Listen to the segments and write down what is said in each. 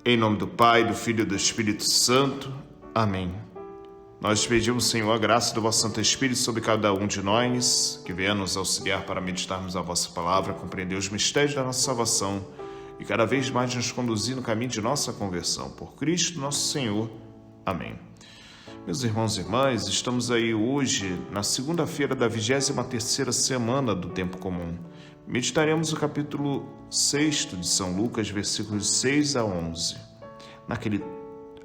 Em nome do Pai, do Filho e do Espírito Santo. Amém. Nós pedimos, Senhor, a graça do vosso Santo Espírito sobre cada um de nós, que venha nos auxiliar para meditarmos a vossa palavra, compreender os mistérios da nossa salvação e cada vez mais nos conduzir no caminho de nossa conversão. Por Cristo nosso Senhor. Amém. Meus irmãos e irmãs, estamos aí hoje na segunda-feira da 23ª semana do Tempo Comum. Meditaremos o capítulo 6 de São Lucas, versículos 6 a 11.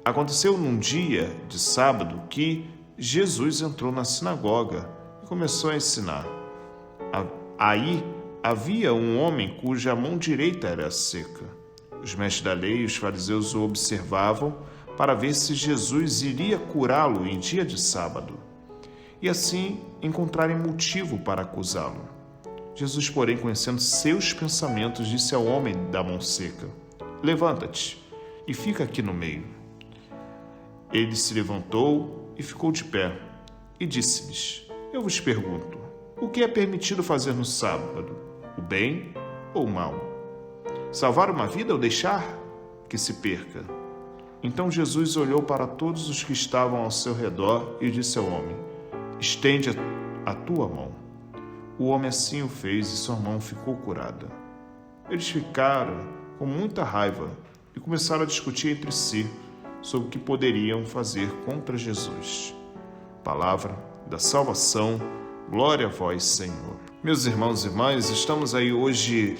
Aconteceu num dia de sábado que Jesus entrou na sinagoga e começou a ensinar. Aí havia um homem cuja mão direita era seca. Os mestres da lei e os fariseus o observavam para ver se Jesus iria curá-lo em dia de sábado, e assim encontrarem motivo para acusá-lo. Jesus, porém, conhecendo seus pensamentos, disse ao homem da mão seca: levanta-te e fica aqui no meio. Ele se levantou e ficou de pé, e disse-lhes: eu vos pergunto, o que é permitido fazer no sábado, o bem ou o mal? Salvar uma vida ou deixar que se perca? Então Jesus olhou para todos os que estavam ao seu redor e disse ao homem: estende a tua mão. O homem assim o fez e sua mão ficou curada. Eles ficaram com muita raiva e começaram a discutir entre si sobre o que poderiam fazer contra Jesus. Palavra da salvação, glória a vós, Senhor. Meus irmãos e irmãs, estamos aí hoje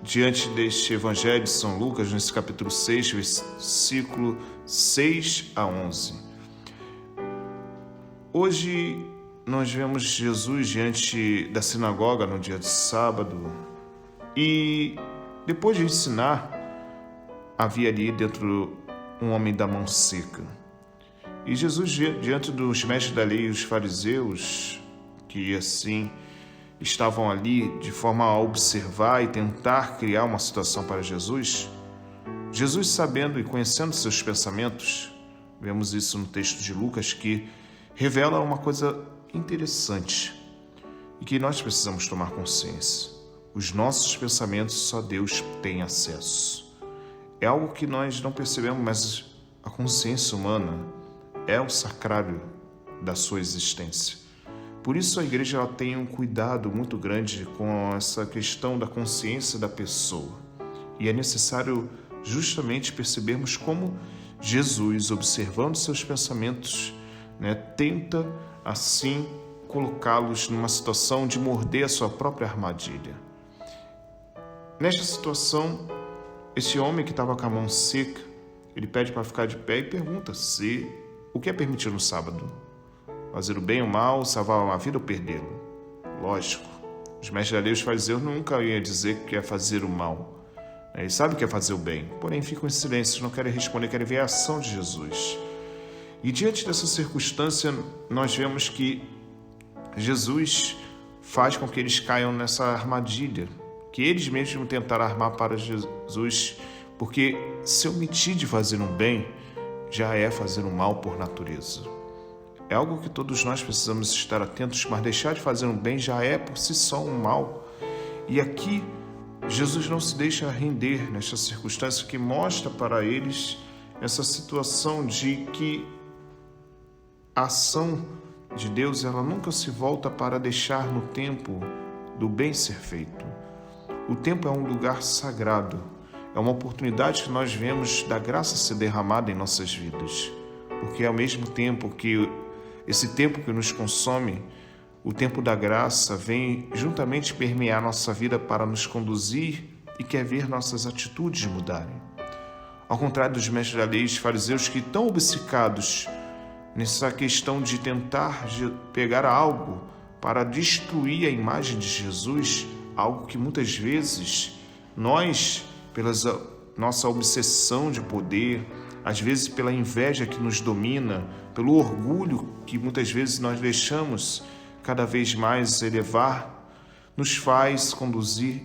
diante deste Evangelho de São Lucas, nesse capítulo 6, versículo 6 a 11. Hoje nós vemos Jesus diante da sinagoga no dia de sábado e depois de ensinar, havia ali dentro um homem da mão seca. E Jesus, diante dos mestres da lei e os fariseus, que assim estavam ali de forma a observar e tentar criar uma situação para Jesus, sabendo e conhecendo seus pensamentos, vemos isso no texto de Lucas, que revela uma coisa interessante e que nós precisamos tomar consciência. Os nossos pensamentos só Deus tem acesso. É algo que nós não percebemos, mas a consciência humana é o sacrário da sua existência. Por isso a igreja ela tem um cuidado muito grande com essa questão da consciência da pessoa. E é necessário justamente percebermos como Jesus, observando seus pensamentos, tenta assim colocá-los numa situação de morder a sua própria armadilha. Nesta situação, esse homem que estava com a mão seca, ele pede para ficar de pé e pergunta se o que é permitido no sábado: fazer o bem ou o mal, salvar uma vida ou perdê-lo. Lógico, os mestres da lei e os fariseus nunca iam dizer que é fazer o mal. Eles sabem que é fazer o bem, porém ficam em silêncio, não querem responder, querem ver a ação de Jesus. E diante dessa circunstância, nós vemos que Jesus faz com que eles caiam nessa armadilha, que eles mesmos tentaram armar para Jesus, porque se omitir de fazer um bem, já é fazer um mal por natureza. É algo que todos nós precisamos estar atentos, mas deixar de fazer um bem já é por si só um mal. E aqui, Jesus não se deixa render nesta circunstância, que mostra para eles essa situação de que a ação de Deus ela nunca se volta para deixar no tempo do bem ser feito. O tempo é um lugar sagrado, é uma oportunidade que nós vemos da graça ser derramada em nossas vidas, porque ao mesmo tempo que esse tempo que nos consome, o tempo da graça vem juntamente permear nossa vida para nos conduzir e quer ver nossas atitudes mudarem. Ao contrário dos mestres da lei e os fariseus, que estão obcecados nessa questão de tentar pegar algo para destruir a imagem de Jesus, algo que muitas vezes nós, pela nossa obsessão de poder, às vezes pela inveja que nos domina, pelo orgulho que muitas vezes nós deixamos cada vez mais elevar, nos faz conduzir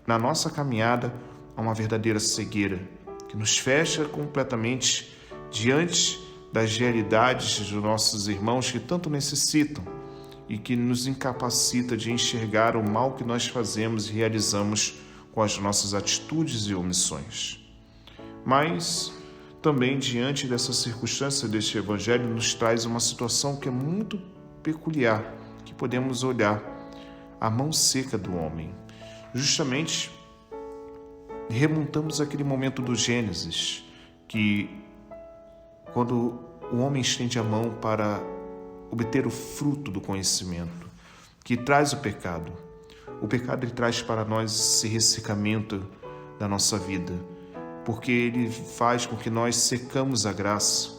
na nossa caminhada a uma verdadeira cegueira, que nos fecha completamente diante das realidades dos nossos irmãos que tanto necessitam e que nos incapacita de enxergar o mal que nós fazemos e realizamos com as nossas atitudes e omissões. Mas também, diante dessa circunstância deste evangelho, nos traz uma situação que é muito peculiar, que podemos olhar: a mão seca do homem. Justamente remontamos aquele momento do Gênesis, que quando o homem estende a mão para obter o fruto do conhecimento, que traz o pecado. O pecado ele traz para nós esse ressecamento da nossa vida, porque ele faz com que nós secamos a graça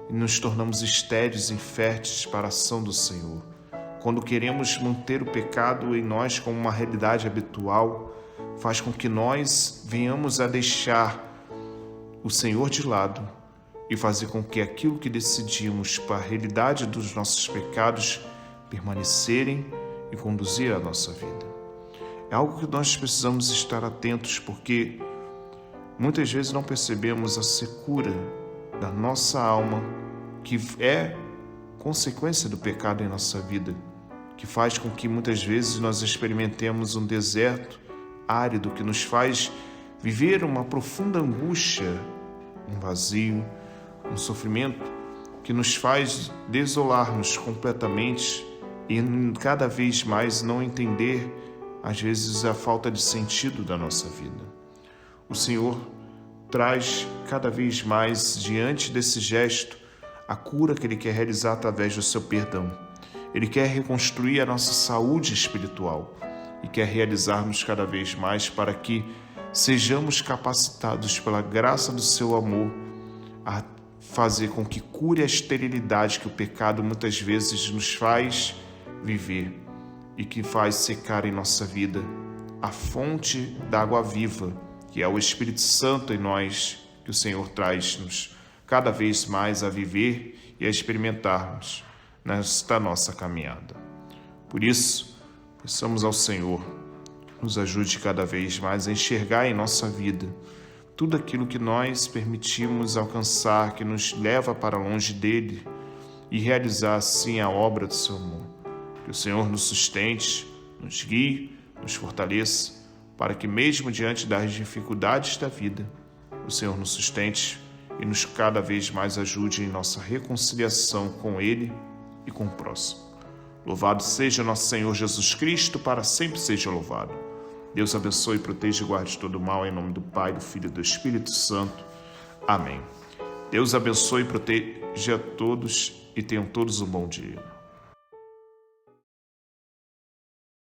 e nos tornamos estéreis e inférteis para a ação do Senhor. Quando queremos manter o pecado em nós como uma realidade habitual, faz com que nós venhamos a deixar o Senhor de lado e fazer com que aquilo que decidimos para a realidade dos nossos pecados permanecerem e conduzir a nossa vida. É algo que nós precisamos estar atentos, porque muitas vezes não percebemos a secura da nossa alma, que é consequência do pecado em nossa vida, que faz com que muitas vezes nós experimentemos um deserto árido, que nos faz viver uma profunda angústia, um vazio, um sofrimento, que nos faz desolar-nos completamente e cada vez mais não entender, às vezes, a falta de sentido da nossa vida. O Senhor traz cada vez mais, diante desse gesto, a cura que Ele quer realizar através do seu perdão. Ele quer reconstruir a nossa saúde espiritual e quer realizar-nos cada vez mais para que sejamos capacitados pela graça do seu amor a fazer com que cure a esterilidade que o pecado muitas vezes nos faz viver e que faz secar em nossa vida a fonte da água viva, que é o Espírito Santo em nós, que o Senhor traz-nos cada vez mais a viver e a experimentarmos nesta nossa caminhada. Por isso, peçamos ao Senhor, nos ajude cada vez mais a enxergar em nossa vida tudo aquilo que nós permitimos alcançar, que nos leva para longe dele, e realizar assim a obra do seu amor. Que o Senhor nos sustente, nos guie, nos fortaleça, para que mesmo diante das dificuldades da vida, o Senhor nos sustente e nos cada vez mais ajude em nossa reconciliação com Ele e com o próximo. Louvado seja nosso Senhor Jesus Cristo, para sempre seja louvado. Deus abençoe, proteja e guarde todo o mal, em nome do Pai, do Filho e do Espírito Santo. Amém. Deus abençoe e proteja a todos e tenham todos um bom dia.